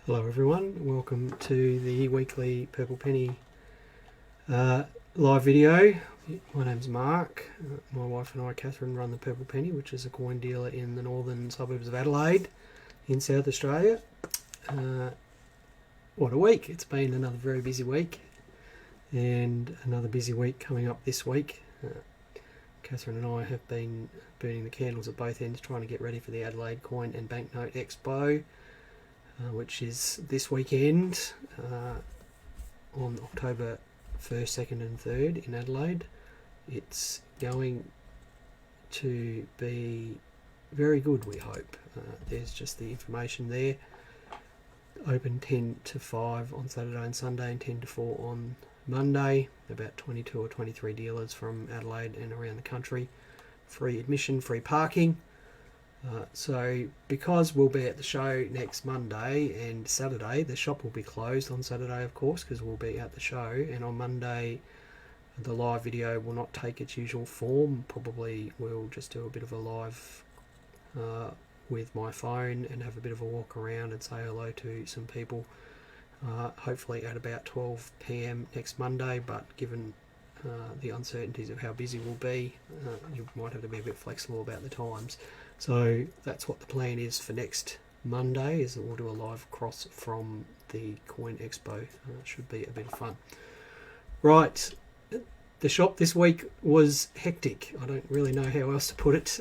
Hello everyone, welcome to the weekly Purple Penny live video. My name's Mark. My wife and I, Catherine, run the Purple Penny, which is a coin dealer in the northern suburbs of Adelaide in South Australia. What a week! It's been another very busy week, and another busy week coming up this week. Catherine and I have been burning the candles at both ends trying to get ready for the Adelaide Coin and Banknote Expo, which is this weekend on October 1st, 2nd and 3rd in Adelaide. It's going to be very good, we hope. There's just the information there. Open 10 to 5 on Saturday and Sunday and 10 to 4 on Monday. About 22 or 23 dealers from Adelaide and around the country. Free admission, free parking. So because we'll be at the show next Monday and Saturday, the shop will be closed on Saturday, of course, because we'll be at the show, and on Monday the live video will not take its usual form. Probably we'll just do a bit of a live with my phone and have a bit of a walk around and say hello to some people, hopefully at about 12 p.m. next Monday, but given the uncertainties of how busy we'll be, you might have to be a bit flexible about the times. So that's what the plan is for next Monday, is that we'll do a live cross from the Coin Expo. Should be a bit of fun. Right, the shop this week was hectic. I don't really know how else to put it.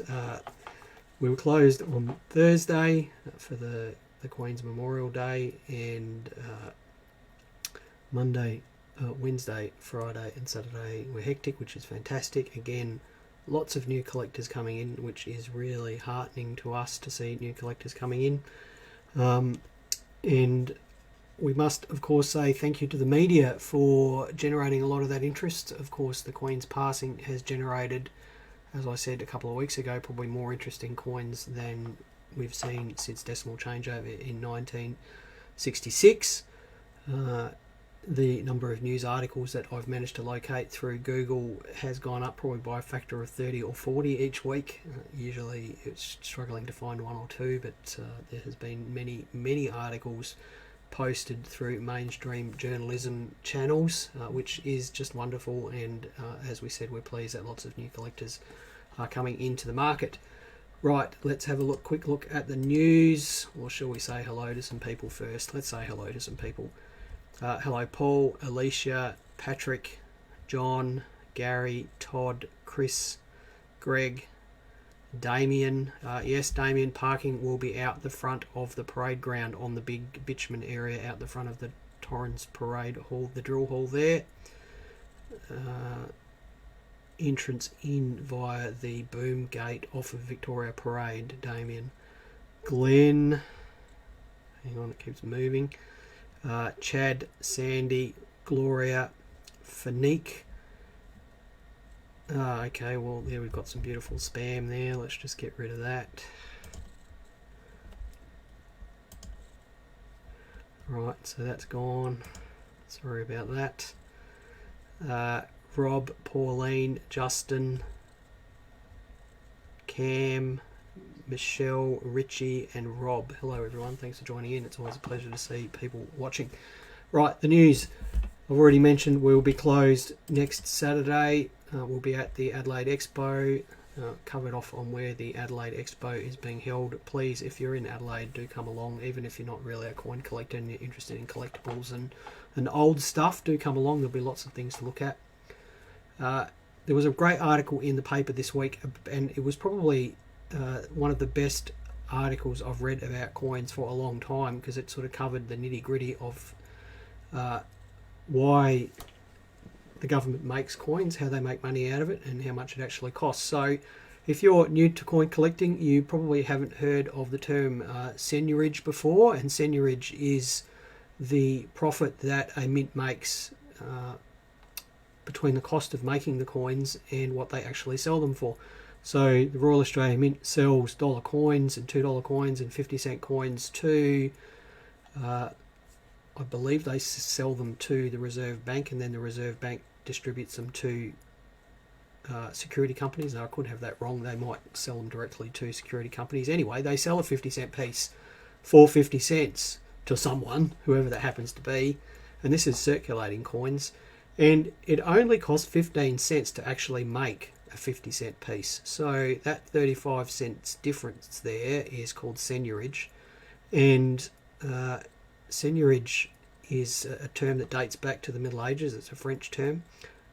We were closed on Thursday for the Queen's Memorial Day, and Monday, Wednesday, Friday and Saturday were hectic, which is fantastic. Again, lots of new collectors coming in, which is really heartening to us to see new collectors coming in. And we must, of course, say thank you to the media for generating a lot of that interest. Of course, the Queen's passing has generated, as I said a couple of weeks ago, probably more interest in coins than we've seen since decimal changeover in 1966. The number of news articles that I've managed to locate through Google has gone up probably by a factor of 30 or 40 each week. Usually it's struggling to find one or two, but there has been many articles posted through mainstream journalism channels, which is just wonderful. And as we said, we're pleased that lots of new collectors are coming into the market. Right, let's have a quick look at the news, or shall we say hello to some people first? Let's say hello to some people. Hello Paul, Alicia, Patrick, John, Gary, Todd, Chris, Greg, Damien. Yes, Damien, parking will be out the front of the parade ground on the big bitumen area out the front of the Torrens Parade Hall, the drill hall there. Entrance in via the boom gate off of Victoria Parade, Damien. Glenn, hang on, it keeps moving. Chad, Sandy, Gloria, Fanique. Okay, well there we've got some beautiful spam there. Let's just get rid of that. Right, so that's gone. Sorry about that. Rob, Pauline, Justin, Cam, Michelle, Richie and Rob. Hello everyone, thanks for joining in. It's always a pleasure to see people watching. Right, the news. I've already mentioned we'll be closed next Saturday. We'll be at the Adelaide Expo, covered off on where the Adelaide Expo is being held. Please, if you're in Adelaide, do come along. Even if you're not really a coin collector and you're interested in collectibles and old stuff, do come along. There'll be lots of things to look at. There was a great article in the paper this week, and it was probably one of the best articles I've read about coins for a long time, because it sort of covered the nitty-gritty of why the government makes coins, how they make money out of it, and how much it actually costs. So if you're new to coin collecting, you probably haven't heard of the term seigniorage before, and seigniorage is the profit that a mint makes between the cost of making the coins and what they actually sell them for. So the Royal Australian Mint sells dollar coins and $2 coins and 50-cent coins to, I believe they sell them to the Reserve Bank, and then the Reserve Bank distributes them to security companies. Now, I could have that wrong. They might sell them directly to security companies. Anyway, they sell a 50-cent piece for 50 cents to someone, whoever that happens to be, and this is circulating coins, and it only costs 15 cents to actually make a 50-cent piece. So that 35 cents difference there is called seigniorage, and seigniorage is a term that dates back to the Middle Ages. It's a French term,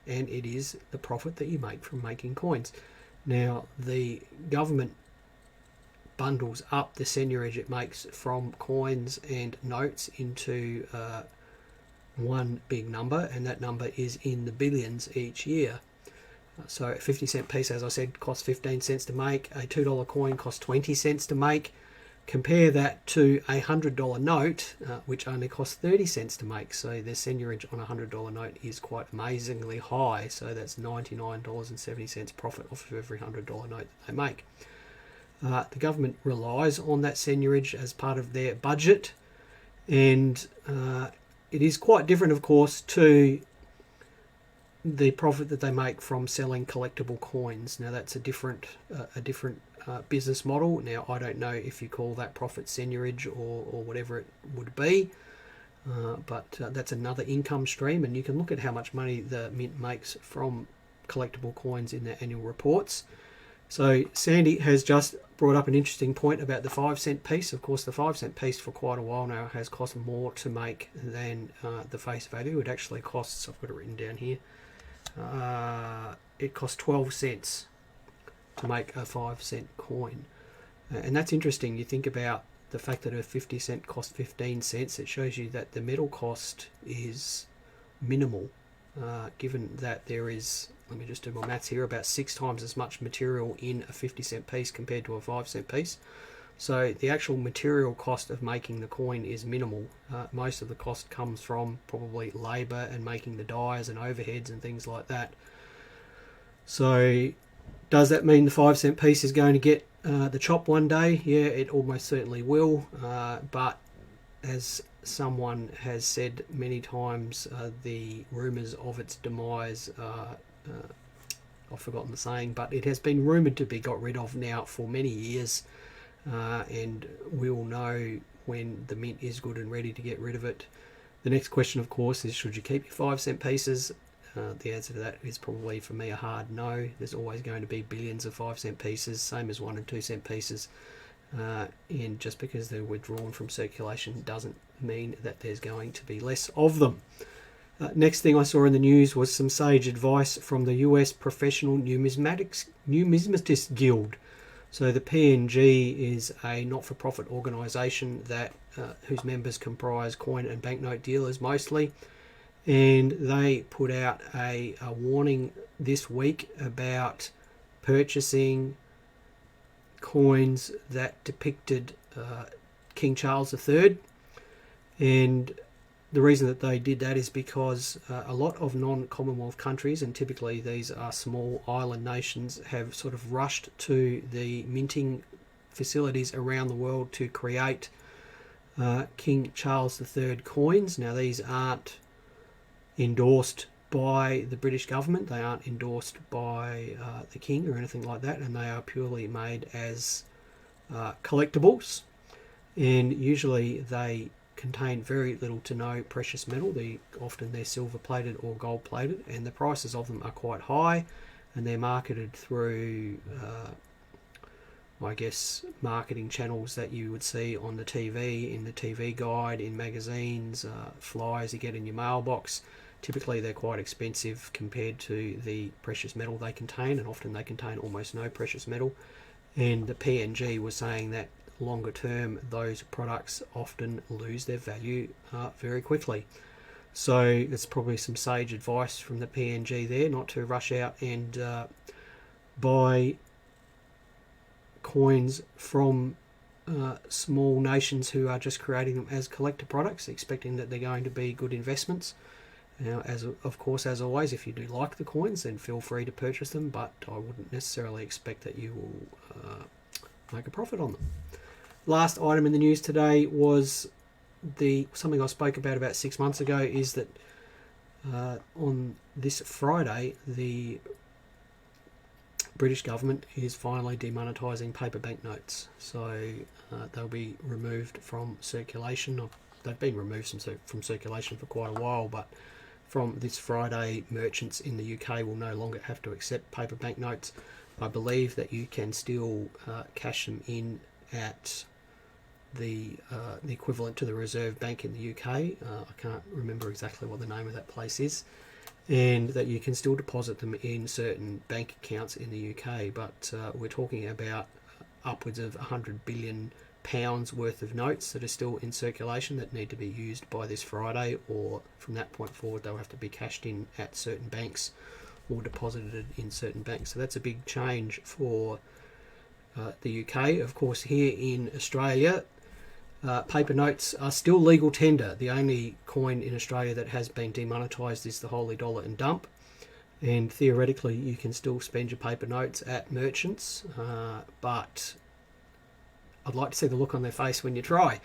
and it is the profit that you make from making coins. Now, the government bundles up the seigniorage it makes from coins and notes into one big number, and that number is in the billions each year. So a 50-cent piece, as I said, costs 15 cents to make. A $2 coin costs 20 cents to make. Compare that to a $100 note, which only costs 30 cents to make. So the seigniorage on a $100 note is quite amazingly high. So that's $99.70 profit off of every $100 note that they make. The government relies on that seigniorage as part of their budget, and it is quite different, of course, to the profit that they make from selling collectible coins. Now, that's a different business model. Now, I don't know if you call that profit seigniorage or whatever it would be, but that's another income stream, and you can look at how much money the Mint makes from collectible coins in their annual reports. So Sandy has just brought up an interesting point about the 5-cent piece. Of course, the 5-cent piece for quite a while now has cost more to make than the face value. It actually costs, I've got it written down here, it costs 12 cents to make a 5-cent coin. And that's interesting. You think about the fact that a 50-cent costs 15 cents. It shows you that the metal cost is minimal, given that there is, let me just do my maths here, about 6 times as much material in a 50-cent piece compared to a 5-cent piece. So the actual material cost of making the coin is minimal. Most of the cost comes from probably labour and making the dies and overheads and things like that. So does that mean the 5-cent piece is going to get the chop one day? Yeah, it almost certainly will. But as someone has said many times, the rumours of its demise, I've forgotten the saying, but it has been rumoured to be got rid of now for many years. And we'll know when the Mint is good and ready to get rid of it. The next question, of course, is should you keep your 5-cent pieces? The answer to that is probably, for me, a hard no. There's always going to be billions of 5-cent pieces, same as 1 and 2 cent pieces. And just because they're withdrawn from circulation doesn't mean that there's going to be less of them. Next thing I saw in the news was some sage advice from the US Professional Numismatists Guild. So the PNG is a not-for-profit organisation that whose members comprise coin and banknote dealers mostly, and they put out a warning this week about purchasing coins that depicted King Charles III. And the reason that they did that is because a lot of non-Commonwealth countries, and typically these are small island nations, have sort of rushed to the minting facilities around the world to create King Charles III coins. Now, these aren't endorsed by the British government, they aren't endorsed by the King or anything like that, and they are purely made as collectibles, and usually they contain very little to no precious metal. Often they're silver plated or gold plated, and the prices of them are quite high, and they're marketed through I guess marketing channels that you would see on the TV, in the TV guide, in magazines, flyers you get in your mailbox. Typically they're quite expensive compared to the precious metal they contain, and often they contain almost no precious metal. And the PNG was saying that longer term those products often lose their value very quickly. So it's probably some sage advice from the PNG there, not to rush out and buy coins from small nations who are just creating them as collector products, expecting that they're going to be good investments. Now, of course, as always, if you do like the coins, then feel free to purchase them, but I wouldn't necessarily expect that you will make a profit on them. Last item in the news today was something I spoke about 6 months ago, is that on this Friday, the British government is finally demonetising paper banknotes. So they'll be removed from circulation. they've been removed from circulation for quite a while, but from this Friday, merchants in the UK will no longer have to accept paper banknotes. I believe that you can still cash them in at the equivalent to the Reserve Bank in the UK. I can't remember exactly what the name of that place is, and that you can still deposit them in certain bank accounts in the UK. But we're talking about upwards of £100 billion worth of notes that are still in circulation that need to be used by this Friday, or from that point forward they'll have to be cashed in at certain banks or deposited in certain banks. So that's a big change for the UK. Of course, here in Australia, paper notes are still legal tender. The only coin in Australia that has been demonetised is the Holy Dollar and Dump, and theoretically you can still spend your paper notes at merchants, but I'd like to see the look on their face when you try.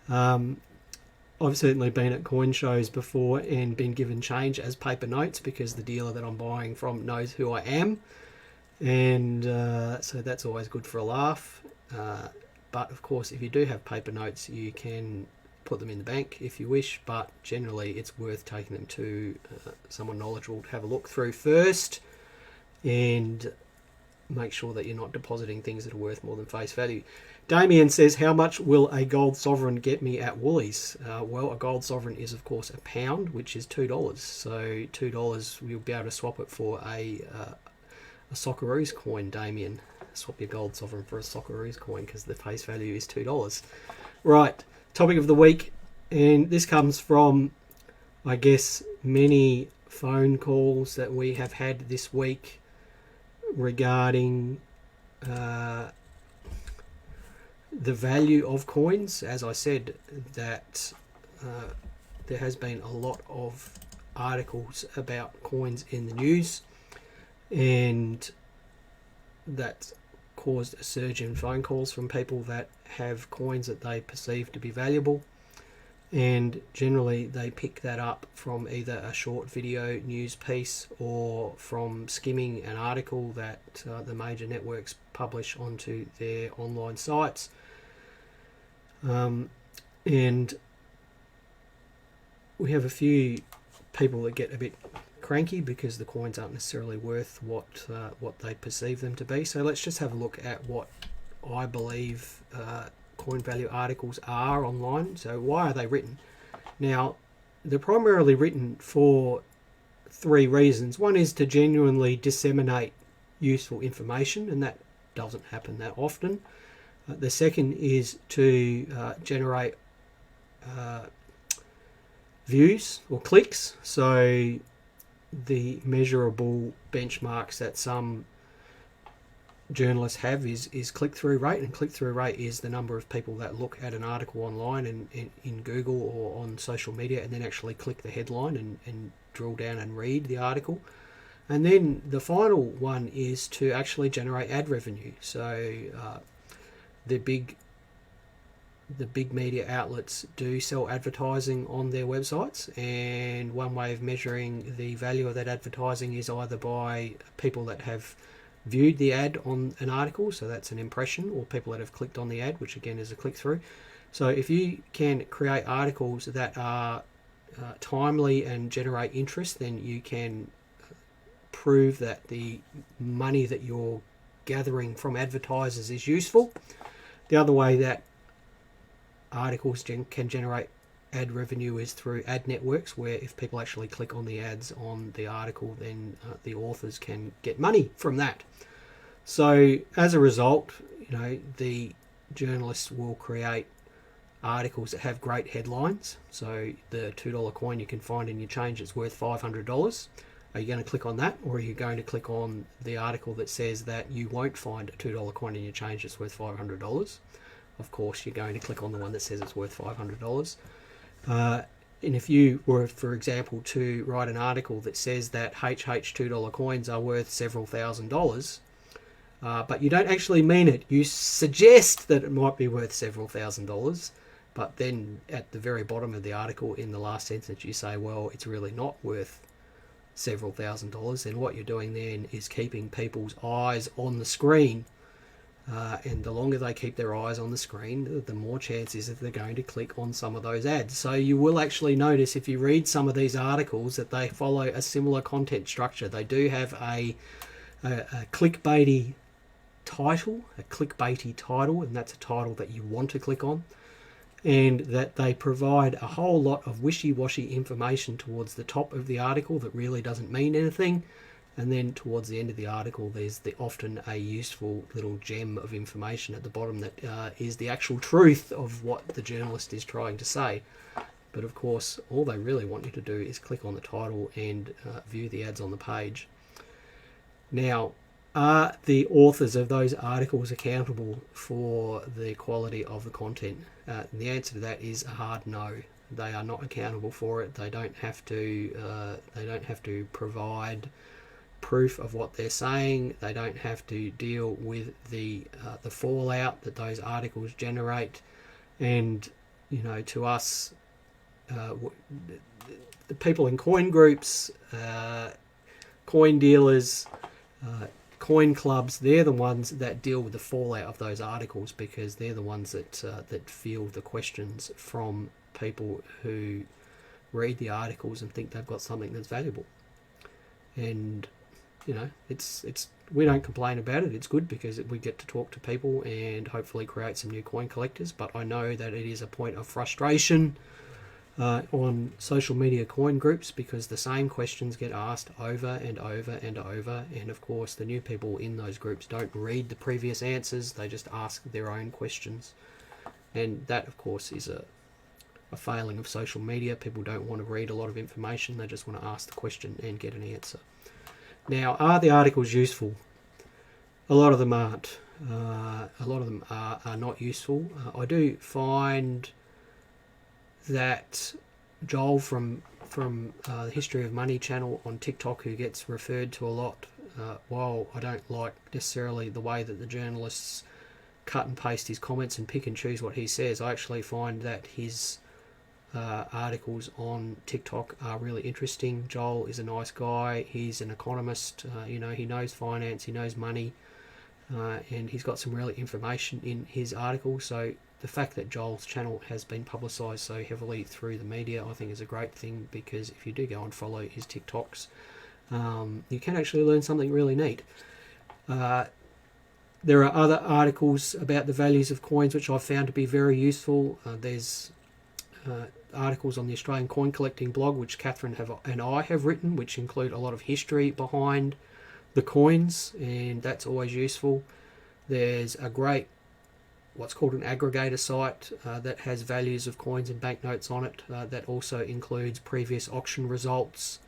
I've certainly been at coin shows before and been given change as paper notes because the dealer that I'm buying from knows who I am, and so that's always good for a laugh. But of course, if you do have paper notes, you can put them in the bank if you wish, but generally it's worth taking them to someone knowledgeable to have a look through first and make sure that you're not depositing things that are worth more than face value. Damien says, how much will a gold sovereign get me at Woolies? Well, a gold sovereign is of course £1, which is $2. So $2, you'll be able to swap it for a Socceroos coin, Damien. Swap your gold sovereign for a Socceroos coin because the face value is $2. Right, topic of the week, and this comes from, I guess, many phone calls that we have had this week regarding the value of coins. As I said, that there has been a lot of articles about coins in the news, and that caused a surge in phone calls from people that have coins that they perceive to be valuable, and generally they pick that up from either a short video news piece or from skimming an article that the major networks publish onto their online sites. And we have a few people that get a bit cranky because the coins aren't necessarily worth what they perceive them to be. So let's just have a look at what I believe coin value articles are online. So why are they written? Now, they're primarily written for three reasons. One is to genuinely disseminate useful information, and that doesn't happen that often. The second is to generate views or clicks. So the measurable benchmarks that some journalists have is click-through rate, and click-through rate is the number of people that look at an article online and in Google or on social media and then actually click the headline and drill down and read the article. And then the final one is to actually generate ad revenue. So the big media outlets do sell advertising on their websites, and one way of measuring the value of that advertising is either by people that have viewed the ad on an article, so that's an impression, or people that have clicked on the ad, which again is a click-through. So if you can create articles that are timely and generate interest, then you can prove that the money that you're gathering from advertisers is useful. The other way that articles can generate ad revenue is through ad networks, where if people actually click on the ads on the article, then the authors can get money from that. So as a result, the journalists will create articles that have great headlines. So the $2 coin you can find in your change that's worth $500. Are you going to click on that, or are you going to click on the article that says that you won't find a $2 coin in your change that's worth $500? Of course, you're going to click on the one that says it's worth $500. And if you were, for example, to write an article that says that HH $2 coins are worth several $1,000s, but you don't actually mean it, you suggest that it might be worth several $1,000s, but then at the very bottom of the article in the last sentence you say, well, it's really not worth several $1,000s, then what you're doing then is keeping people's eyes on the screen and the longer they keep their eyes on the screen, the more chance is that they're going to click on some of those ads. So you will actually notice if you read some of these articles that they follow a similar content structure. They do have a clickbaity title, and that's a title that you want to click on, and that they provide a whole lot of wishy-washy information towards the top of the article that really doesn't mean anything. And then towards the end of the article, there's often a useful little gem of information at the bottom that is the actual truth of what the journalist is trying to say. But of course, all they really want you to do is click on the title and view the ads on the page. Now, are the authors of those articles accountable for the quality of the content? The answer to that is a hard no. They are not accountable for it. They don't have to. They don't have to provide proof of what they're saying. They don't have to deal with the fallout that those articles generate. And to us, the people in coin groups, coin dealers, coin clubs, they're the ones that deal with the fallout of those articles, because they're the ones that field the questions from people who read the articles and think they've got something that's valuable. And it's we don't complain about it. It's good because we get to talk to people and hopefully create some new coin collectors. But I know that it is a point of frustration on social media coin groups, because the same questions get asked over and over and over, and of course the new people in those groups don't read the previous answers. They just ask their own questions, and that of course is a failing of social media. People don't want to read a lot of information. They just want to ask the question and get an answer. Now, are the articles useful? A lot of them aren't. A lot of them are not useful. I do find that Joel from the History of Money channel on TikTok, who gets referred to a lot, while I don't like necessarily the way that the journalists cut and paste his comments and pick and choose what he says, I actually find that his articles on TikTok are really interesting. Joel is a nice guy. He's an economist. He knows finance, he knows money, and he's got some really information in his articles. So the fact that Joel's channel has been publicised so heavily through the media, I think is a great thing, because if you do go and follow his TikToks, you can actually learn something really neat. There are other articles about the values of coins which I've found to be very useful. There's articles on the Australian Coin Collecting blog, which Catherine and I have written, which include a lot of history behind the coins, and that's always useful. There's a great what's called an aggregator site that has values of coins and banknotes on it, that also includes previous auction results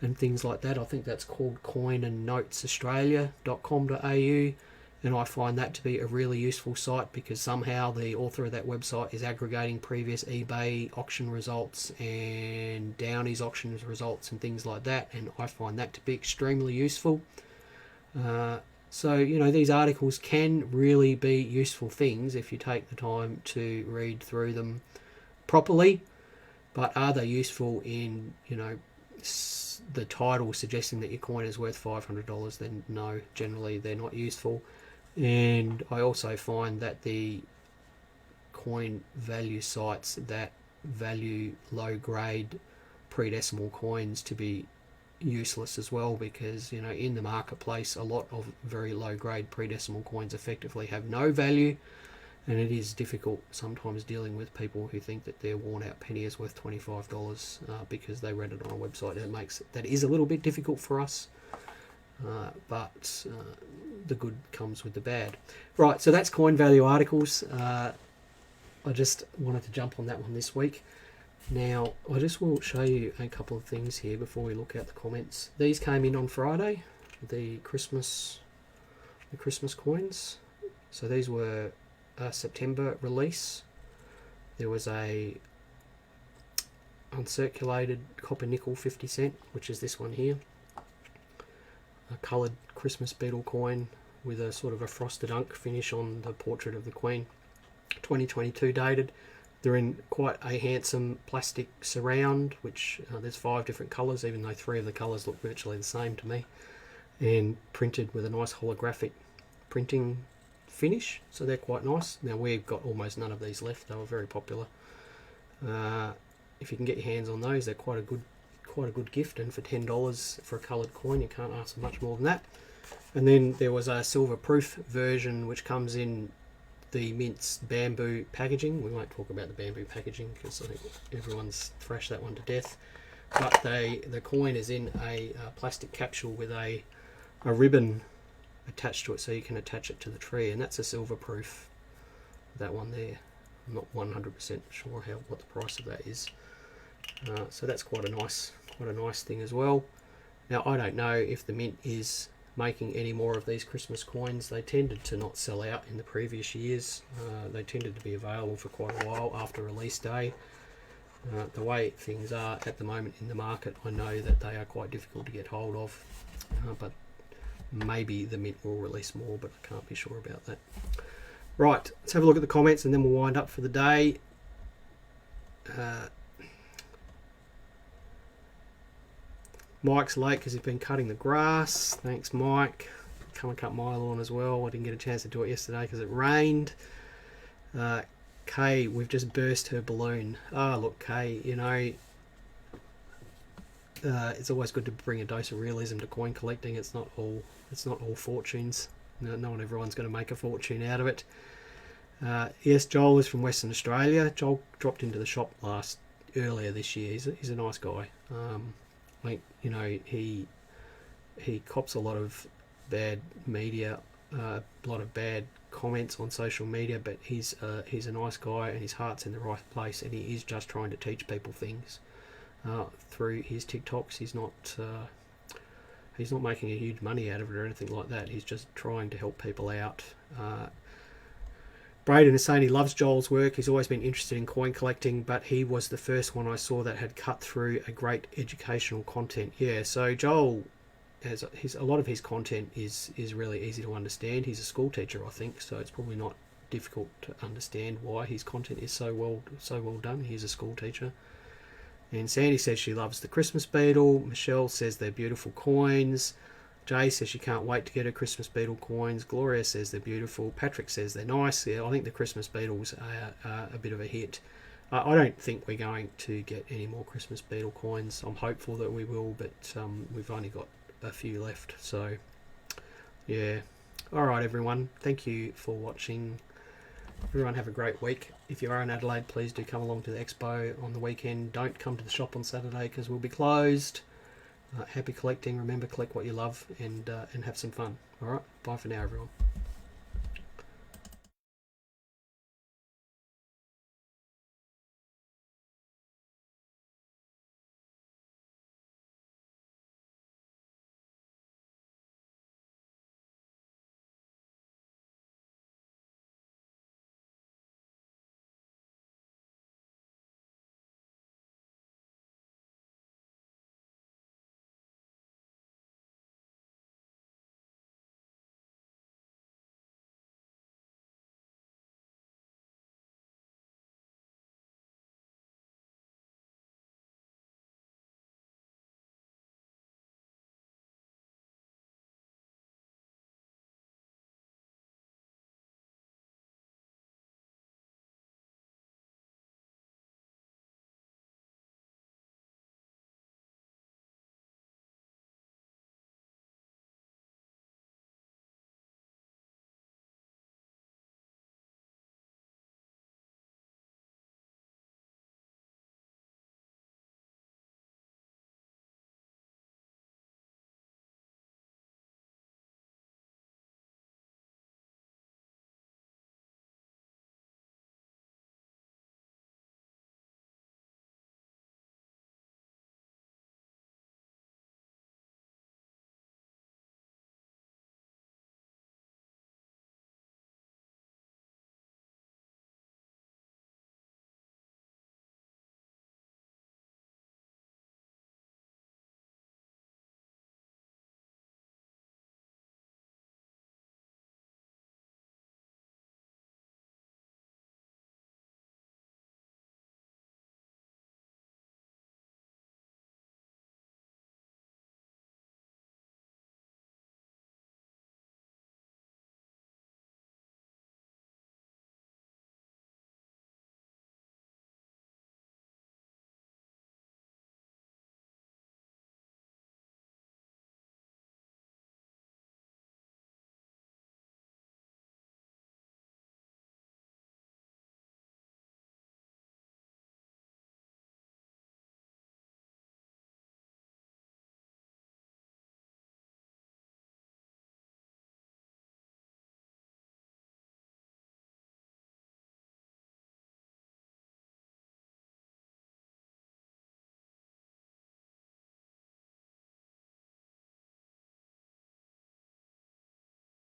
and things like that. I think that's called coinandnotesaustralia.com.au, and I find that to be a really useful site, because somehow the author of that website is aggregating previous eBay auction results and Downey's auction results and things like that, and I find that to be extremely useful. So these articles can really be useful things if you take the time to read through them properly. But are they useful in the title suggesting that your coin is worth $500? Then no, generally they're not useful. And I also find that the coin value sites that value low grade pre-decimal coins to be useless as well, because in the marketplace a lot of very low grade pre-decimal coins effectively have no value, and it is difficult sometimes dealing with people who think that their worn out penny is worth $25 because they read it on a website. That is a little bit difficult for us, but the good comes with the bad. Right, so that's coin value articles. I just wanted to jump on that one this week. Now, I just will show you a couple of things here before we look at the comments. These came in on Friday, the Christmas coins. So these were a September release. There was a uncirculated copper nickel 50 cent, which is this one here. A coloured Christmas beetle coin with a sort of a frosted unk finish on the portrait of the Queen. 2022 dated. They're in quite a handsome plastic surround, which there's 5 different colours, even though 3 of the colours look virtually the same to me, and printed with a nice holographic printing finish, so they're quite nice. Now we've got almost none of these left. They were very popular. If you can get your hands on those, they're quite a good gift, and for $10 for a coloured coin, you can't ask for much more than that. And then there was a silver proof version which comes in the Mint's bamboo packaging. We won't talk about the bamboo packaging because I think everyone's thrashed that one to death. But the coin is in a plastic capsule with a ribbon attached to it, so you can attach it to the tree, and that's a silver proof. That one there, I'm not 100% sure what the price of that is. So that's quite a nice thing as well. Now I don't know if the Mint is making any more of these Christmas coins. They tended to not sell out in the previous years. They tended to be available for quite a while after release day. The way things are at the moment in the market, I know that they are quite difficult to get hold of, but maybe the Mint will release more, but I can't be sure about that. Right, let's have a look at the comments and then we'll wind up for the day. Mike's late because he's been cutting the grass. Thanks, Mike. Come and cut my lawn as well. I didn't get a chance to do it yesterday because it rained. Kay, we've just burst her balloon. Look, Kay, you know, it's always good to bring a dose of realism to coin collecting. It's not all fortunes. Not everyone's going to make a fortune out of it. Yes, Joel is from Western Australia. Joel dropped into the shop earlier this year. He's a nice guy. Like, you know, he cops a lot of bad media, a lot of bad comments on social media, but he's a nice guy and his heart's in the right place, and he is just trying to teach people things through his TikToks. He's not making a huge money out of it or anything like that. He's just trying to help people out. Braden is saying he loves Joel's work. He's always been interested in coin collecting, but he was the first one I saw that had cut through a great educational content. Yeah, so Joel has a lot of his content is really easy to understand. He's a school teacher, I think, so it's probably not difficult to understand why his content is so well done. He's a school teacher. And Sandy says she loves the Christmas beetle. Michelle says they're beautiful coins. Jay says she can't wait to get her Christmas beetle coins. Gloria says they're beautiful. Patrick says they're nice. Yeah, I think the Christmas beetles are a bit of a hit. I don't think we're going to get any more Christmas beetle coins. I'm hopeful that we will, but we've only got a few left. So, yeah. All right, everyone. Thank you for watching. Everyone have a great week. If you are in Adelaide, please do come along to the Expo on the weekend. Don't come to the shop on Saturday because we'll be closed. Happy collecting. Remember, collect what you love and have some fun. All right. Bye for now, everyone.